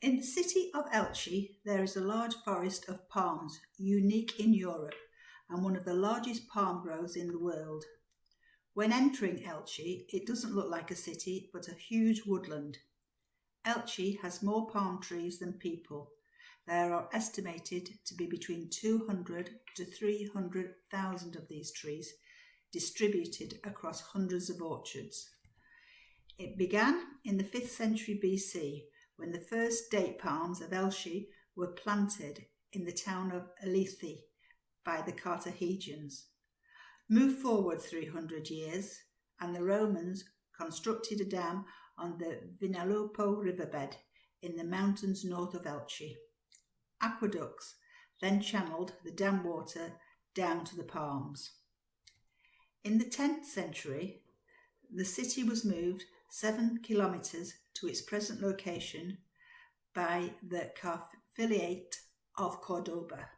In the city of Elche, there is a large forest of palms, unique in Europe, and one of the largest palm groves in the world. When entering Elche, it doesn't look like a city, but a huge woodland. Elche has more palm trees than people. There are estimated to be between 200 to 300,000 of these trees, distributed across hundreds of orchards. It began in the 5th century BC, when the first date palms of Elche were planted in the town of Alicante by the Carthaginians. Move forward 300 years, and the Romans constructed a dam on the Vinalopó riverbed in the mountains north of Elche. Aqueducts then channeled the dam water down to the palms. In the 10th century, the city was moved 7 kilometres to its present location by the Caliphate of Cordoba.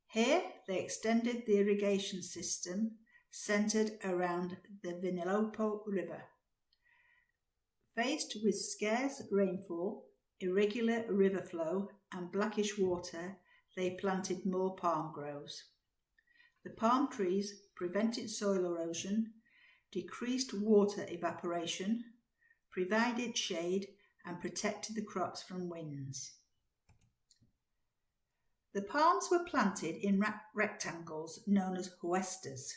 Here they extended the irrigation system centred around the Vinalopó River. Faced with scarce rainfall, irregular river flow and blackish water, they planted more palm groves. The palm trees prevented soil erosion, decreased water evaporation, provided shade and protected the crops from winds. The palms were planted in rectangles known as huestas.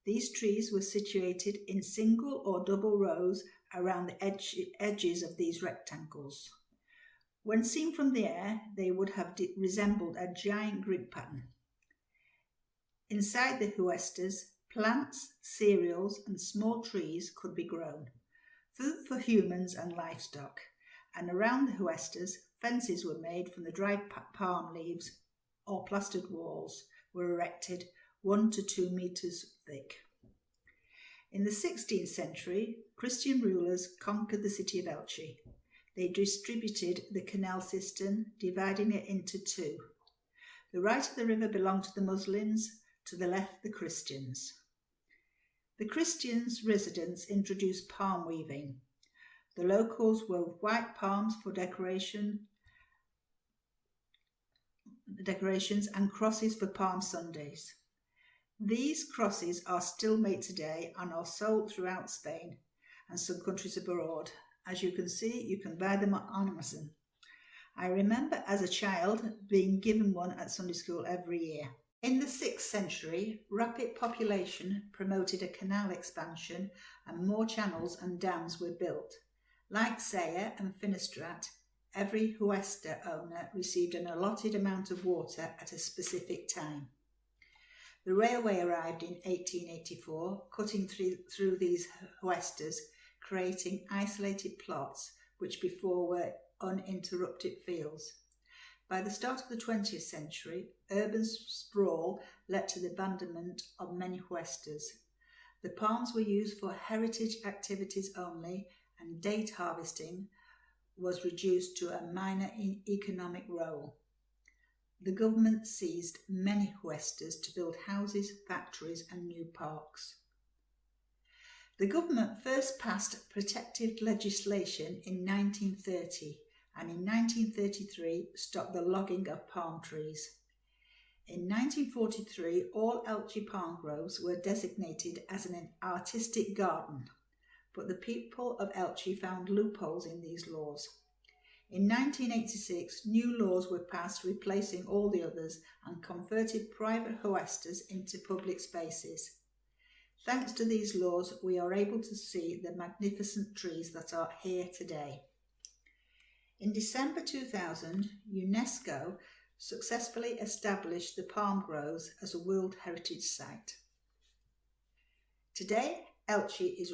These trees were situated in single or double rows around the edges of these rectangles. When seen from the air, they would have resembled a giant grid pattern. Inside the huestas, plants, cereals and small trees could be grown, food for humans and livestock, and around the huestas, fences were made from the dried palm leaves or plastered walls were erected 1 to 2 metres thick. In the 16th century, Christian rulers conquered the city of Elche. They distributed the canal system, dividing it into two. The right of the river belonged to the Muslims, to the left the Christians. The Christians' residents introduced palm weaving. The locals wove white palms for decorations and crosses for Palm Sundays. These crosses are still made today and are sold throughout Spain and some countries abroad. As you can see, you can buy them on Amazon. I remember as a child being given one at Sunday school every year. In the 6th century, rapid population promoted a canal expansion and more channels and dams were built. Like Saya and Finistrat, every huesta owner received an allotted amount of water at a specific time. The railway arrived in 1884, cutting through these huestas, creating isolated plots which before were uninterrupted fields. By the start of the 20th century, urban sprawl led to the abandonment of many huestas. The palms were used for heritage activities only, and date harvesting was reduced to a minor economic role. The government seized many huestas to build houses, factories and new parks. The government first passed protective legislation in 1930 and in 1933 stopped the logging of palm trees. In 1943, all Elche palm groves were designated as an artistic garden, but the people of Elche found loopholes in these laws. In 1986, new laws were passed replacing all the others and converted private huestas into public spaces. Thanks to these laws, we are able to see the magnificent trees that are here today. In December 2000, UNESCO successfully established the palm groves as a World Heritage Site. Today, Elche is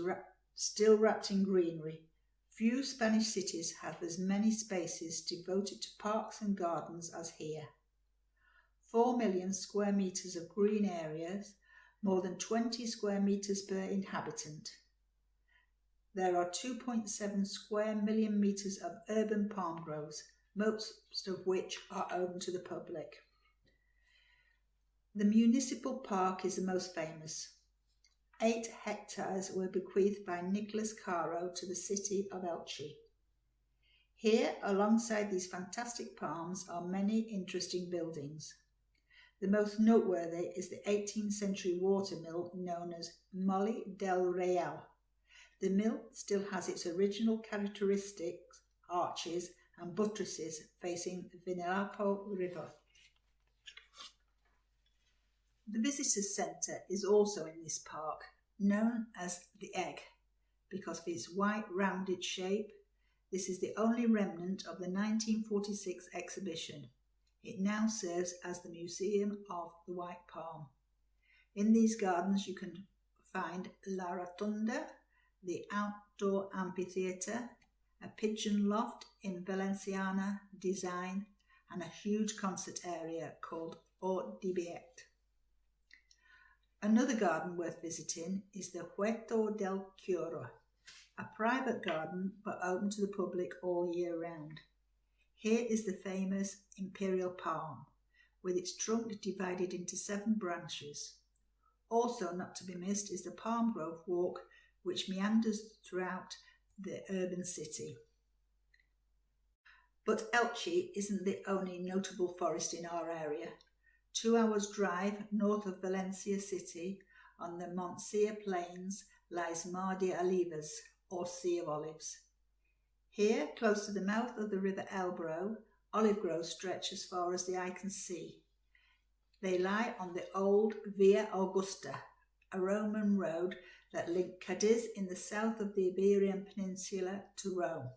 still wrapped in greenery. Few Spanish cities have as many spaces devoted to parks and gardens as here. 4 million square metres of green areas, more than 20 square metres per inhabitant. There are 2.7 square million metres of urban palm groves, most of which are open to the public. The municipal park is the most famous. 8 hectares were bequeathed by Nicholas Caro to the city of Elche. Here, alongside these fantastic palms, are many interesting buildings. The most noteworthy is the 18th century water mill known as Molly del Relleu. The mill still has its original characteristics, arches and buttresses facing the Vinapo River. The Visitors Centre is also in this park, known as the Egg, because of its white rounded shape. This is the only remnant of the 1946 exhibition. It now serves as the Museum of the White Palm. In these gardens you can find La Rotunda, the outdoor amphitheatre, a pigeon loft in Valenciana design, and a huge concert area called Hort d'Ibeet. Another garden worth visiting is the Huerto del Cura, a private garden but open to the public all year round. Here is the famous imperial palm, with its trunk divided into 7 branches. Also not to be missed is the Palm Grove Walk, which meanders throughout the urban city. But Elche isn't the only notable forest in our area. 2 hours' drive north of Valencia city, on the Montsea Plains, lies Mar de Olivas, or Sea of Olives. Here, close to the mouth of the river Ebro, olive groves stretch as far as the eye can see. They lie on the old Via Augusta, a Roman road that linked Cadiz in the south of the Iberian Peninsula to Rome.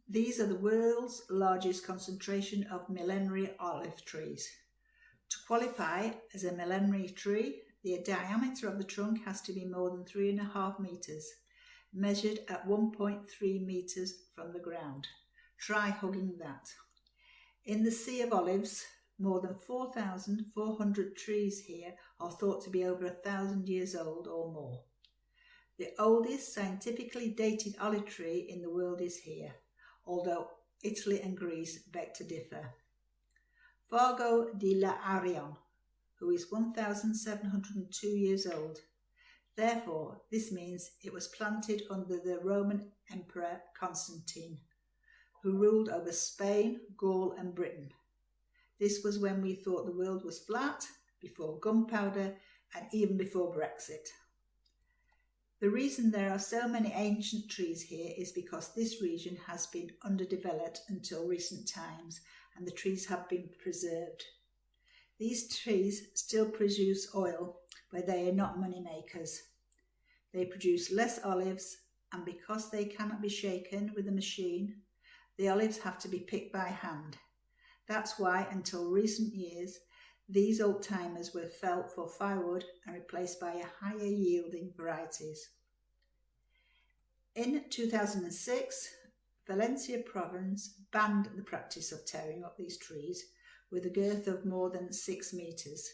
These are the world's largest concentration of millenary olive trees. To qualify as a millenary tree, the diameter of the trunk has to be more than 3.5 metres, measured at 1.3 metres from the ground. Try hugging that. In the Sea of Olives, more than 4,400 trees here are thought to be over 1,000 years old or more. The oldest scientifically dated olive tree in the world is here, although Italy and Greece beg to differ. Fargo di la Arion, who is 1,702 years old. Therefore, this means it was planted under the Roman Emperor Constantine, who ruled over Spain, Gaul and Britain. This was when we thought the world was flat, before gunpowder and even before Brexit. The reason there are so many ancient trees here is because this region has been underdeveloped until recent times and the trees have been preserved. These trees still produce oil, but they are not money makers. They produce less olives, and because they cannot be shaken with a machine, the olives have to be picked by hand. That's why, until recent years, these old-timers were felled for firewood and replaced by higher yielding varieties. In 2006, Valencia province banned the practice of tearing up these trees with a girth of more than 6 metres,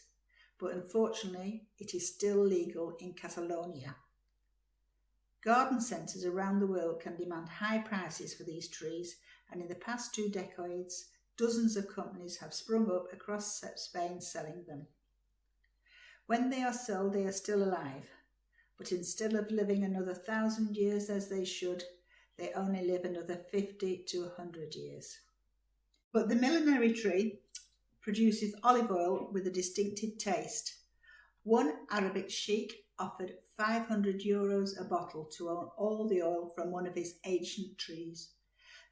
but unfortunately it is still legal in Catalonia. Garden centres around the world can demand high prices for these trees, and in the past 2 decades, dozens of companies have sprung up across Spain selling them. When they are sold, they are still alive, but instead of living another 1,000 years as they should, they only live another 50 to 100 years. But the millenary tree produces olive oil with a distinctive taste. One Arabic sheikh offered €500 a bottle to own all the oil from one of his ancient trees.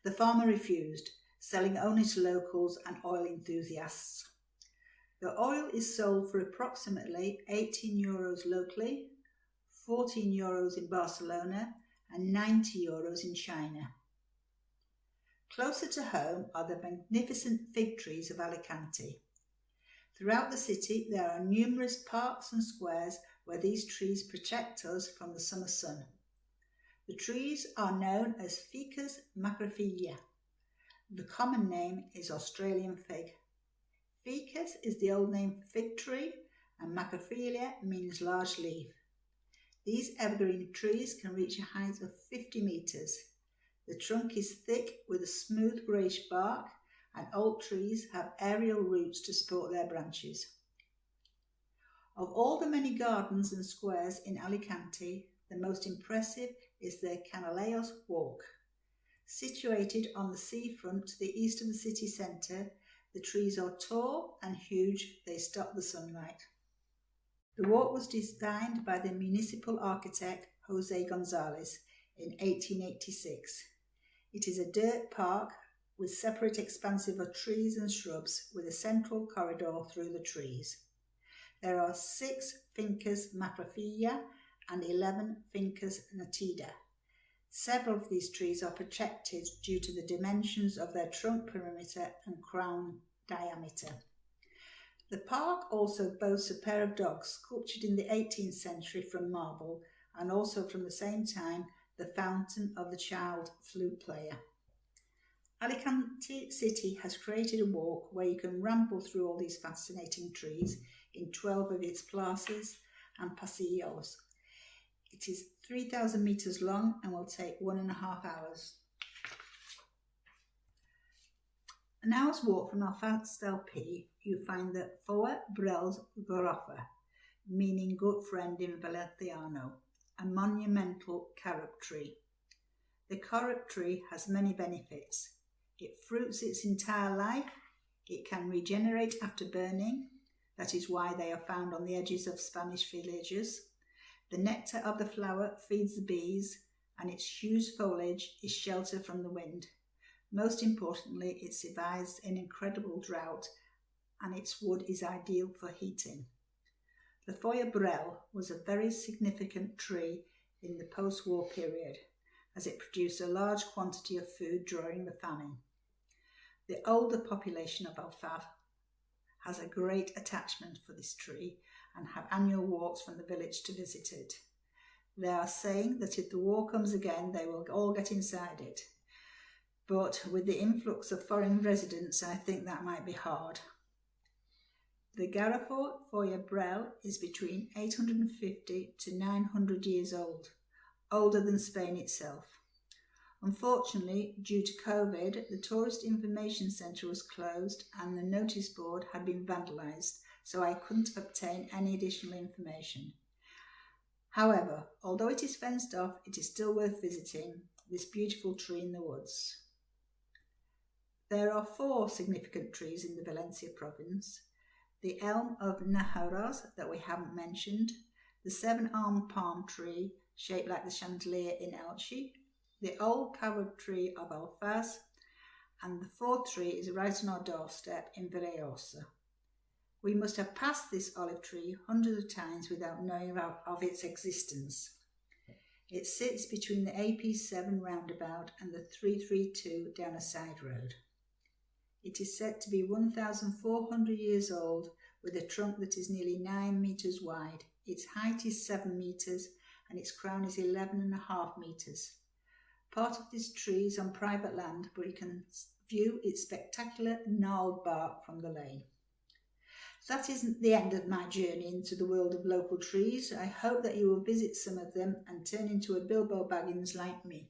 The farmer refused, selling only to locals and oil enthusiasts. The oil is sold for approximately €18 locally, €14 in Barcelona and €90 in China. Closer to home are the magnificent fig trees of Alicante. Throughout the city there are numerous parks and squares where these trees protect us from the summer sun. The trees are known as Ficus macrophylla. The common name is Australian fig. Ficus is the old name for fig tree, and macrophylla means large leaf. These evergreen trees can reach a height of 50 metres. The trunk is thick with a smooth greyish bark, and old trees have aerial roots to support their branches. Of all the many gardens and squares in Alicante, the most impressive is the Canaleos Walk. Situated on the seafront to the east of the city centre, the trees are tall and huge, they stop the sunlight. The walk was designed by the municipal architect Jose Gonzalez in 1886. It is a dirt park with separate expanses of trees and shrubs with a central corridor through the trees. There are 6 fincas macrophylla and 11 fincas natida. Several of these trees are protected due to the dimensions of their trunk perimeter and crown diameter. The park also boasts a pair of dogs sculptured in the 18th century from marble, and also from the same time the fountain of the child flute player. Alicante City has created a walk where you can ramble through all these fascinating trees in 12 of its plazas and pasillos. It is 3,000 metres long and will take 1.5 hours. An hour's walk from Alfast LP, you find the Foia Brels Garofa, meaning good friend in Valenciano, a monumental carob tree. The carob tree has many benefits. It fruits its entire life. It can regenerate after burning. That is why they are found on the edges of Spanish villages. The nectar of the flower feeds the bees, and its huge foliage is shelter from the wind. Most importantly, it survives an incredible drought, and its wood is ideal for heating. The Foia Brel was a very significant tree in the post-war period, as it produced a large quantity of food during the famine. The older population of Alfast has a great attachment for this tree and have annual walks from the village to visit it. They are saying that if the war comes again, they will all get inside it. But with the influx of foreign residents, I think that might be hard. The Garrafo Foia Brel is between 850 to 900 years old, older than Spain itself. Unfortunately, due to COVID, the Tourist Information Centre was closed and the notice board had been vandalised, so I couldn't obtain any additional information. However, although it is fenced off, it is still worth visiting this beautiful tree in the woods. There are 4 significant trees in the Valencia province. The elm of Najaras that we haven't mentioned, the 7-armed palm tree shaped like the chandelier in Elche, the old carob tree of Alfast, and the 4th tree is right on our doorstep in Villaraigosa. We must have passed this olive tree hundreds of times without knowing of its existence. It sits between the AP7 roundabout and the 332 down a side road. It is said to be 1,400 years old with a trunk that is nearly 9 metres wide. Its height is 7 metres and its crown is 11.5 metres. Part of this tree is on private land, but you can view its spectacular gnarled bark from the lane. That isn't the end of my journey into the world of local trees. I hope that you will visit some of them and turn into a Bilbo Baggins like me.